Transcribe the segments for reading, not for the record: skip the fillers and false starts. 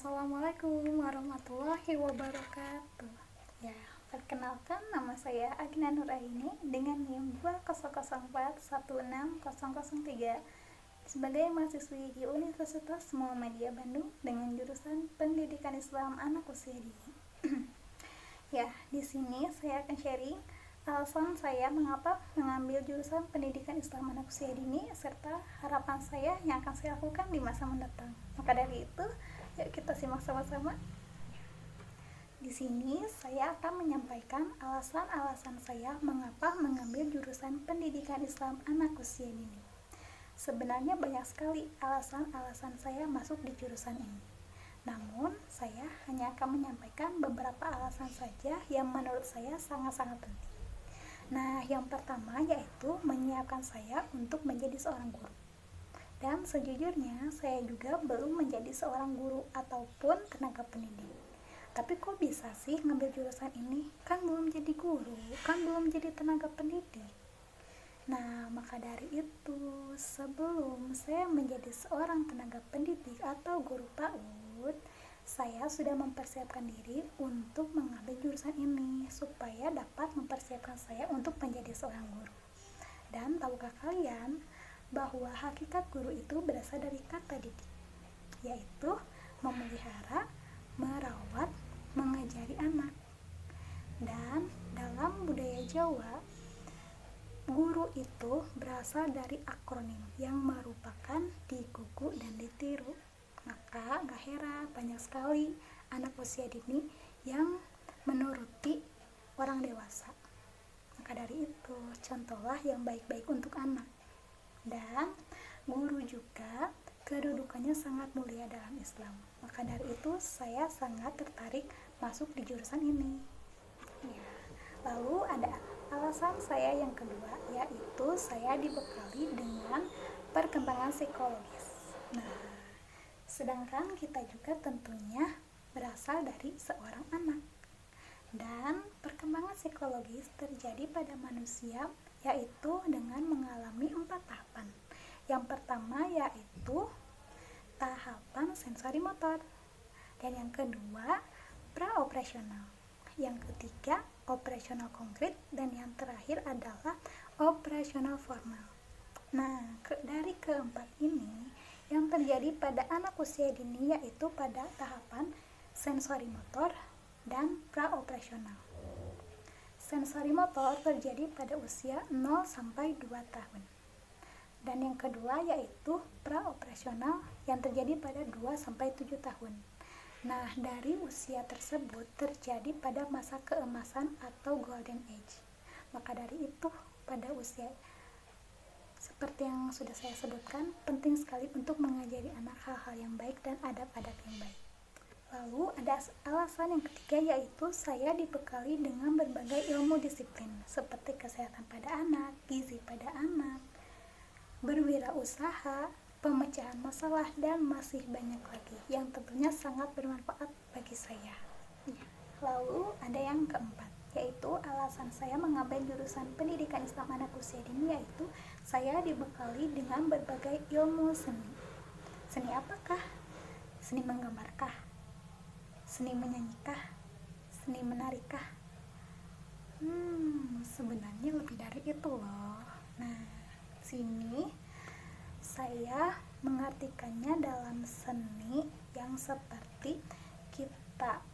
Assalamualaikum warahmatullahi wabarakatuh. Ya, perkenalkan nama saya Agna Nuraini dengan NIM 2004160003 sebagai mahasiswi di Universitas Muhammadiyah Bandung dengan jurusan Pendidikan Islam Anak Usia Dini. Ya, di sini saya akan sharing alasan saya mengapa mengambil jurusan Pendidikan Islam Anak Usia Dini serta harapan saya yang akan saya lakukan di masa mendatang. Maka dari itu, yuk kita simak sama-sama. Di sini saya akan menyampaikan alasan-alasan saya mengapa mengambil jurusan Pendidikan Islam Anak Usia Dini. Sebenarnya banyak sekali alasan-alasan saya masuk di jurusan ini. Namun, saya hanya akan menyampaikan beberapa alasan saja yang menurut saya sangat-sangat penting. Nah, yang pertama yaitu menyiapkan saya untuk menjadi seorang guru. Dan sejujurnya, saya juga belum menjadi seorang guru ataupun tenaga pendidik. Tapi kok bisa sih ngambil jurusan ini? Kan belum jadi guru, kan belum jadi tenaga pendidik. Nah, maka dari itu, sebelum saya menjadi seorang tenaga pendidik atau guru PAUD, saya sudah mempersiapkan diri untuk mengambil jurusan ini supaya dapat mempersiapkan saya untuk menjadi seorang guru. Dan tahukah kalian bahwa hakikat guru itu berasal dari kata didik, yaitu memelihara, merawat, mengajari anak. Dan dalam budaya Jawa, guru itu berasal dari akronim yang merupakan digugu dan ditiru. Maka gak heran banyak sekali anak usia dini yang menuruti orang dewasa. Maka dari itu, contohlah yang baik-baik untuk anak. Dan guru juga kedudukannya sangat mulia dalam Islam. Maka dari itu, saya sangat tertarik masuk di jurusan ini. Ya. Lalu ada alasan saya yang kedua, yaitu saya dibekali dengan perkembangan psikologis. Nah, sedangkan kita juga tentunya berasal dari seorang anak. Dan perkembangan psikologis terjadi pada manusia yaitu dengan mengalami 4 tahapan. Yang pertama yaitu tahapan sensori motor. Dan yang kedua praoperasional. Yang ketiga operasional konkret, dan yang terakhir adalah operasional formal. Nah, dari keempat ini yang terjadi pada anak usia dini yaitu pada tahapan sensori motor dan praoperasional. Sensori motor terjadi pada usia 0 sampai 2 tahun. Dan yang kedua yaitu praoperasional yang terjadi pada 2 sampai 7 tahun. Nah, dari usia tersebut terjadi pada masa keemasan atau golden age. Maka dari itu, pada usia seperti yang sudah saya sebutkan, penting sekali untuk mengajari anak hal-hal yang baik dan adab-adab yang baik. Lalu ada alasan yang ketiga yaitu saya dibekali dengan berbagai ilmu disiplin seperti kesehatan pada anak, gizi pada anak, berwirausaha, pemecahan masalah, dan masih banyak lagi yang tentunya sangat bermanfaat bagi saya. Lalu ada yang keempat, yaitu alasan saya mengambil jurusan Pendidikan Islam Anak Usia Dini yaitu saya dibekali dengan berbagai ilmu seni. Seni apakah? Seni menggambarkah? Seni menyanyikah? Seni menarikkah? Sebenarnya lebih dari itu loh. Nah, sini saya mengartikannya dalam seni yang seperti kita,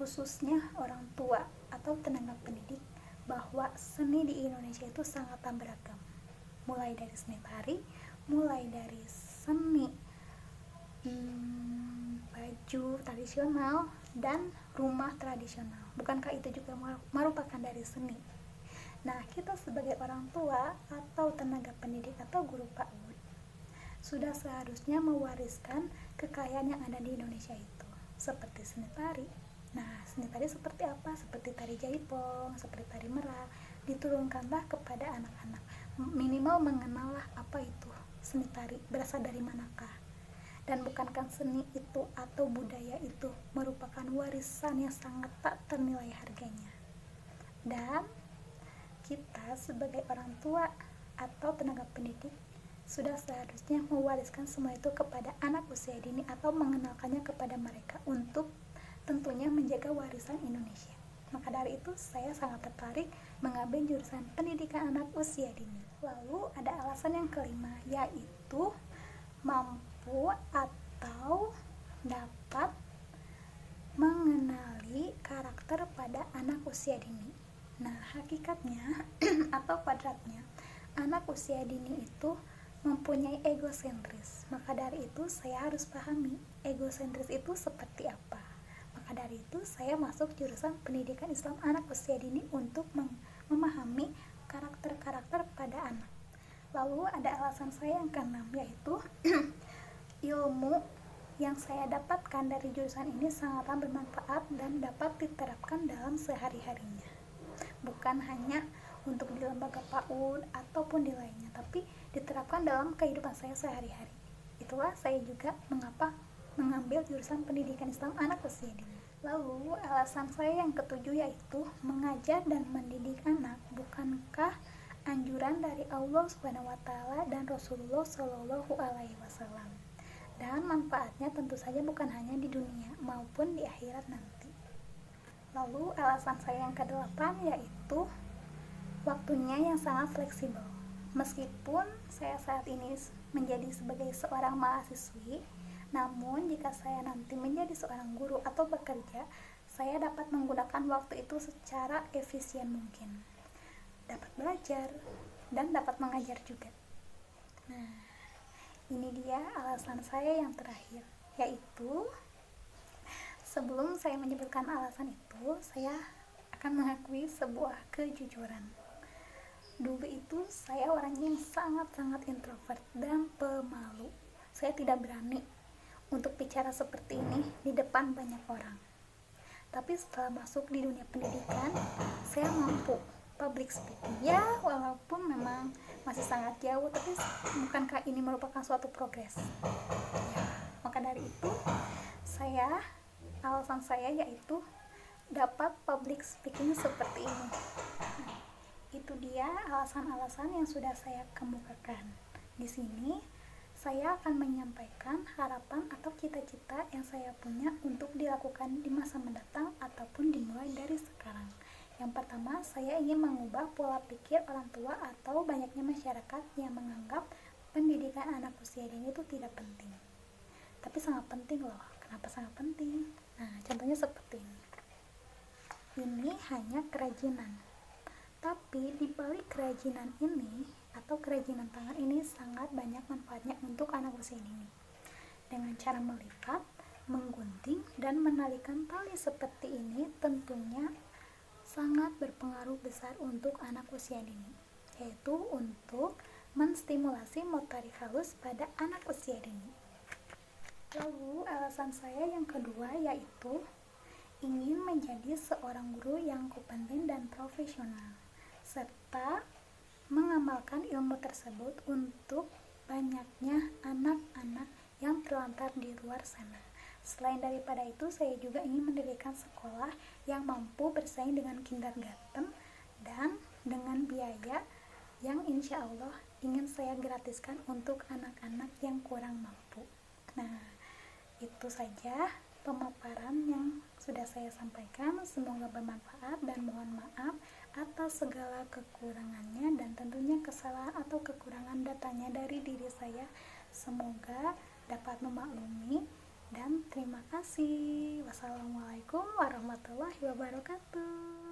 khususnya orang tua atau tenaga pendidik, bahwa seni di Indonesia itu sangat beragam. Mulai dari seni tari, mulai dari seni baju tradisional dan rumah tradisional. Bukankah itu juga merupakan dari seni? Nah, kita sebagai orang tua atau tenaga pendidik atau guru PAUD sudah seharusnya mewariskan kekayaan yang ada di Indonesia itu, seperti seni tari. Nah, seni tari seperti apa? Seperti tari jaipong, seperti tari merak, diturunkanlah kepada anak-anak. Minimal mengenallah apa itu seni tari, berasal dari manakah. Dan bukankah seni itu atau budaya itu merupakan warisan yang sangat tak ternilai harganya. Dan kita sebagai orang tua atau tenaga pendidik sudah seharusnya mewariskan semua itu kepada anak usia dini atau mengenalkannya kepada mereka untuk tentunya menjaga warisan Indonesia. Maka dari itu saya sangat tertarik mengambil jurusan pendidikan anak usia dini. Lalu ada alasan yang kelima, yaitu mampu atau dapat mengenali karakter pada anak usia dini. Nah, hakikatnya atau kodratnya, anak usia dini itu mempunyai egosentris. Maka dari itu saya harus pahami egosentris itu seperti apa. Maka dari itu saya masuk jurusan pendidikan Islam anak usia dini untuk memahami karakter-karakter pada anak. Lalu ada alasan saya yang keenam, yaitu ilmu yang saya dapatkan dari jurusan ini sangatlah bermanfaat dan dapat diterapkan dalam sehari-harinya. Bukan hanya untuk di lembaga PAUD ataupun di lainnya, tapi diterapkan dalam kehidupan saya sehari-hari. Itulah saya juga mengapa mengambil jurusan pendidikan Islam anak usia dini. Lalu alasan saya yang ketujuh, yaitu mengajar dan mendidik anak bukankah anjuran dari Allah SWT dan Rasulullah Shallallahu Alaihi Wasallam, dan manfaatnya tentu saja bukan hanya di dunia maupun di akhirat nanti. Lalu alasan saya yang kedelapan, yaitu waktunya yang sangat fleksibel. Meskipun saya saat ini menjadi sebagai seorang mahasiswi, namun jika saya nanti menjadi seorang guru atau bekerja, saya dapat menggunakan waktu itu secara efisien mungkin. Dapat belajar dan dapat mengajar juga. Nah, ini dia alasan saya yang terakhir, yaitu sebelum saya menyebutkan alasan itu, saya akan mengakui sebuah kejujuran. Dulu itu saya orangnya yang sangat-sangat introvert dan pemalu. Saya tidak berani untuk bicara seperti ini di depan banyak orang. Tapi setelah masuk di dunia pendidikan, saya mampu public speaking. Ya, walaupun memang masih sangat jauh, tapi bukankah ini merupakan suatu progres? Ya, maka dari itu, alasan saya yaitu dapat public speaking seperti ini. Nah, itu dia alasan-alasan yang sudah saya kemukakan. Di sini saya akan menyampaikan harapan atau cita-cita yang saya punya untuk dilakukan di masa mendatang ataupun dimulai dari sekarang. Yang pertama, saya ingin mengubah pola pikir orang tua atau banyaknya masyarakat yang menganggap pendidikan anak usia dini itu tidak penting. Tapi sangat penting loh. Kenapa sangat penting? Nah, contohnya seperti ini. Ini hanya kerajinan. Tapi di balik kerajinan ini atau kerajinan tangan ini sangat banyak manfaatnya untuk anak usia dini. Dengan cara melipat, menggunting, dan menalikan tali seperti ini tentunya sangat berpengaruh besar untuk anak usia dini, yaitu untuk menstimulasi motorik halus pada anak usia dini. Lalu alasan saya yang kedua, yaitu ingin menjadi seorang guru yang kompeten dan profesional, serta mengamalkan ilmu tersebut untuk banyaknya anak-anak yang terlantar di luar sana. Selain daripada itu, saya juga ingin mendirikan sekolah yang mampu bersaing dengan kindergarten dan dengan biaya yang insya Allah ingin saya gratiskan untuk anak-anak yang kurang mampu. Nah, itu saja pemaparan yang sudah saya sampaikan. Semoga bermanfaat dan mohon maaf atas segala kekurangannya dan tentunya kesalahan atau kekurangan datanya dari diri saya. Semoga dapat memaklumi dan terima kasih. Wassalamualaikum warahmatullahi wabarakatuh.